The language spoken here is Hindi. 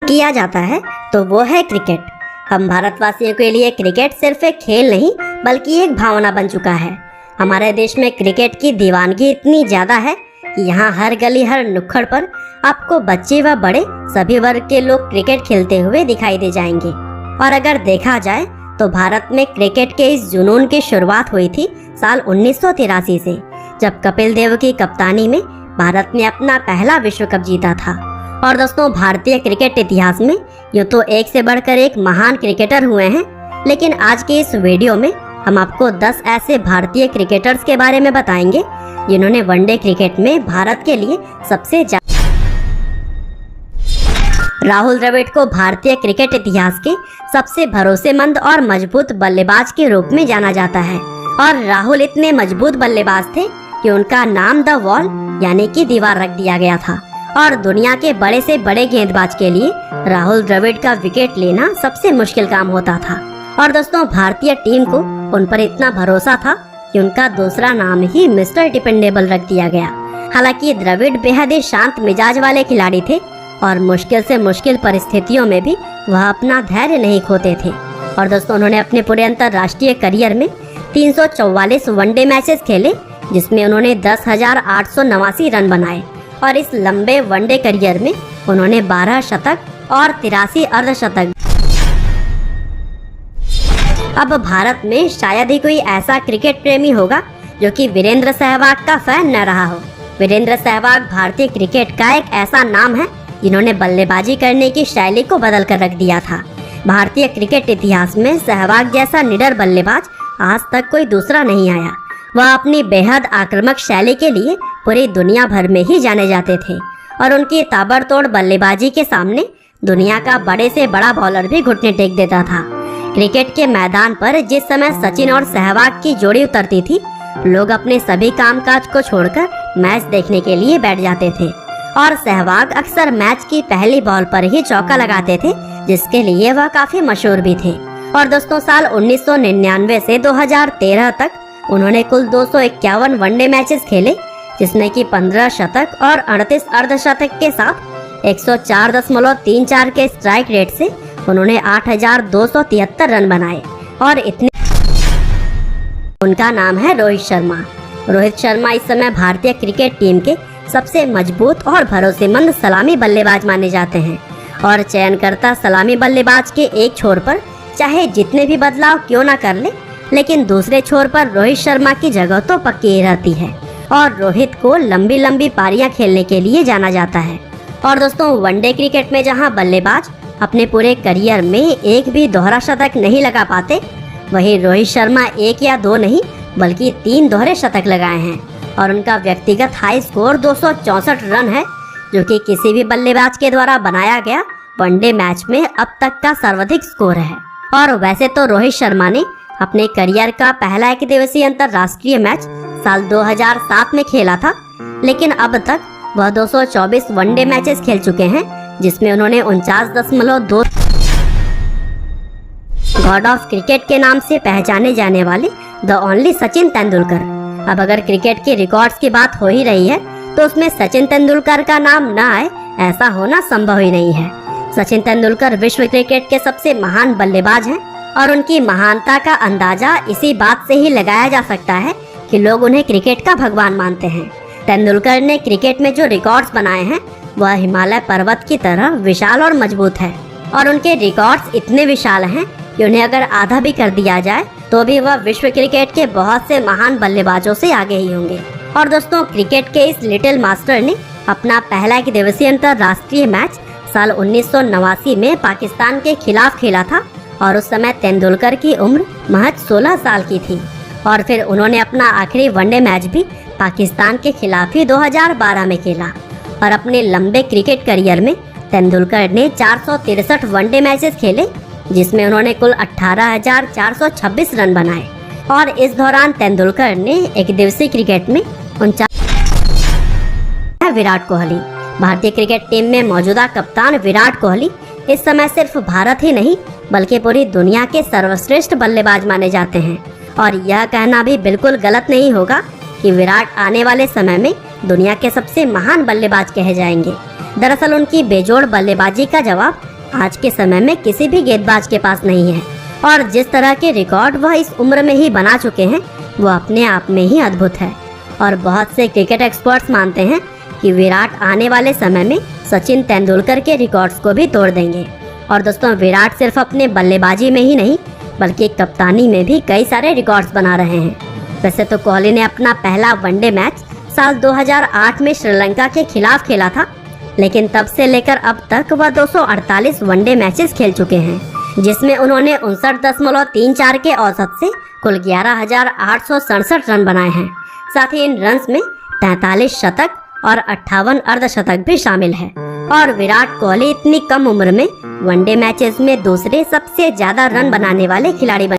किया जाता है तो वो है क्रिकेट। हम भारतवासियों के लिए क्रिकेट सिर्फ एक खेल नहीं बल्कि एक भावना बन चुका है। हमारे देश में क्रिकेट की दीवानगी इतनी ज़्यादा है कि यहाँ हर गली हर नुक्कड़ पर आपको बच्चे व बड़े सभी वर्ग के लोग क्रिकेट खेलते हुए दिखाई दे जाएंगे। और अगर देखा जाए तो भारत में क्रिकेट के इस जुनून की शुरुआत हुई थी साल 1983 से, जब कपिल देव की कप्तानी में भारत ने अपना पहला विश्व कप जीता था। और दोस्तों, भारतीय क्रिकेट इतिहास में यूँ तो एक से बढ़कर एक महान क्रिकेटर हुए हैं, लेकिन आज के इस वीडियो में हम आपको 10 ऐसे भारतीय क्रिकेटर्स के बारे में बताएंगे जिन्होंने वनडे क्रिकेट में भारत के लिए सबसे ज्यादा। राहुल द्रविड़ को भारतीय क्रिकेट इतिहास के सबसे भरोसेमंद और मजबूत बल्लेबाज के रूप में जाना जाता है। और राहुल इतने मजबूत बल्लेबाज थे कि उनका नाम द वॉल यानी कि दीवार रख दिया गया था। और दुनिया के बड़े से बड़े गेंदबाज के लिए राहुल द्रविड़ का विकेट लेना सबसे मुश्किल काम होता था। और दोस्तों, भारतीय टीम को उन पर इतना भरोसा था कि उनका दूसरा नाम ही मिस्टर डिपेंडेबल रख दिया गया। हालांकि द्रविड़ बेहद ही शांत मिजाज वाले खिलाड़ी थे और मुश्किल से मुश्किल परिस्थितियों में भी वह अपना धैर्य नहीं खोते थे। और दोस्तों, उन्होंने अपने पूरे अंतर्राष्ट्रीय करियर में 344 वनडे मैचेस खेले, जिसमें उन्होंने 10,889 रन बनाए। और इस लंबे वनडे करियर में उन्होंने 12 शतक और 83 अर्धशतक। अब भारत में शायद ही कोई ऐसा क्रिकेट प्रेमी होगा जो कि वीरेंद्र सहवाग का फैन न रहा हो। वीरेंद्र सहवाग भारतीय क्रिकेट का एक ऐसा नाम है जिन्होंने बल्लेबाजी करने की शैली को बदल कर रख दिया था। भारतीय क्रिकेट इतिहास में सहवाग जैसा निडर बल्लेबाज आज तक कोई दूसरा नहीं आया। वह अपनी बेहद आक्रामक शैली के लिए पूरी दुनिया भर में ही जाने जाते थे और उनकी ताबड़तोड़ बल्लेबाजी के सामने दुनिया का बड़े से बड़ा बॉलर भी घुटने टेक देता था। क्रिकेट के मैदान पर जिस समय सचिन और सहवाग की जोड़ी उतरती थी, लोग अपने सभी कामकाज को छोड़कर मैच देखने के लिए बैठ जाते थे। और सहवाग अक्सर मैच की पहली बॉल पर ही चौका लगाते थे, जिसके लिए वह काफी मशहूर भी थे। और दोस्तों, साल 1999 से 2013 तक उन्होंने कुल 251 वनडे मैचेस खेले, जिसमें कि 15 शतक और 38 अर्धशतक के साथ 104.34 के स्ट्राइक रेट से उन्होंने 8,273 रन बनाए। और इतने उनका नाम है रोहित शर्मा। रोहित शर्मा इस समय भारतीय क्रिकेट टीम के सबसे मजबूत और भरोसेमंद सलामी बल्लेबाज माने जाते हैं। और चयनकर्ता सलामी बल्लेबाज के एक छोर पर चाहे जितने भी बदलाव क्यों ना कर ले, लेकिन दूसरे छोर पर रोहित शर्मा की जगह तो पक्की ही रहती है। और रोहित को लंबी लंबी पारियां खेलने के लिए जाना जाता है। और दोस्तों, वनडे क्रिकेट में जहां बल्लेबाज अपने पूरे करियर में एक भी दोहरा शतक नहीं लगा पाते, वहीं रोहित शर्मा एक या दो नहीं बल्कि 3 दोहरे शतक लगाए हैं। और उनका व्यक्तिगत हाई स्कोर 264 रन है, जो कि किसी भी बल्लेबाज के द्वारा बनाया गया वनडे मैच में अब तक का सर्वाधिक स्कोर है। और वैसे तो रोहित शर्मा ने अपने करियर का पहला एक दिवसीय अंतर्राष्ट्रीय मैच साल 2007 में खेला था, लेकिन अब तक वह 224 वनडे मैचेस खेल चुके हैं, जिसमें उन्होंने 49.2 गॉड ऑफ क्रिकेट के नाम से पहचाने जाने वाले द ओनली सचिन तेंदुलकर। अब अगर क्रिकेट के रिकॉर्ड्स की बात हो ही रही है तो उसमें सचिन तेंदुलकर का नाम न आए ऐसा होना संभव ही नहीं है। सचिन तेंदुलकर विश्व क्रिकेट के सबसे महान बल्लेबाज हैं और उनकी महानता का अंदाजा इसी बात से ही लगाया जा सकता है कि लोग उन्हें क्रिकेट का भगवान मानते हैं। तेंदुलकर ने क्रिकेट में जो रिकॉर्ड्स बनाए हैं वह हिमालय पर्वत की तरह विशाल और मजबूत है। और उनके रिकॉर्ड्स इतने विशाल हैं कि उन्हें अगर आधा भी कर दिया जाए तो भी वह विश्व क्रिकेट के बहुत से महान बल्लेबाजों से आगे ही होंगे। और दोस्तों, क्रिकेट के इस लिटिल मास्टर ने अपना पहला एक दिवसीय अंतर्राष्ट्रीय मैच साल 1989 में पाकिस्तान के खिलाफ खेला था। और उस समय तेंदुलकर की उम्र महज 16 साल की थी। और फिर उन्होंने अपना आखिरी वनडे मैच भी पाकिस्तान के खिलाफ ही 2012 में खेला। और अपने लंबे क्रिकेट करियर में तेंदुलकर ने 463 वनडे मैचेस खेले, जिसमें उन्होंने कुल 18,426 रन बनाए। और इस दौरान तेंदुलकर ने एक दिवसीय क्रिकेट में 49। विराट कोहली भारतीय क्रिकेट टीम में मौजूदा कप्तान विराट कोहली इस समय सिर्फ भारत ही नहीं बल्कि पूरी दुनिया के सर्वश्रेष्ठ बल्लेबाज माने जाते हैं। और यह कहना भी बिल्कुल गलत नहीं होगा कि विराट आने वाले समय में दुनिया के सबसे महान बल्लेबाज कहे जाएंगे। दरअसल उनकी बेजोड़ बल्लेबाजी का जवाब आज के समय में किसी भी गेंदबाज के पास नहीं है। और जिस तरह के रिकॉर्ड वह इस उम्र में ही बना चुके हैं वो अपने आप में ही अद्भुत है। और बहुत से क्रिकेट एक्सपर्ट्स मानते हैं कि विराट आने वाले समय में सचिन तेंदुलकर के रिकॉर्ड्स को भी तोड़ देंगे। और दोस्तों, विराट सिर्फ अपने बल्लेबाजी में ही नहीं बल्कि कप्तानी में भी कई सारे रिकॉर्ड्स बना रहे हैं। वैसे तो कोहली ने अपना पहला वनडे मैच साल 2008 में श्रीलंका के खिलाफ खेला था, लेकिन तब से लेकर अब तक वह 248 वनडे मैचेस खेल चुके हैं, जिसमें उन्होंने 59.34 के औसत से कुल 11,867 रन बनाए हैं। साथ ही इन रन्स में 43 शतक और 58 अर्धशतक भी शामिल है। और विराट कोहली इतनी कम उम्र में वनडे मैचेस में दूसरे सबसे ज्यादा रन बनाने वाले खिलाड़ी बने।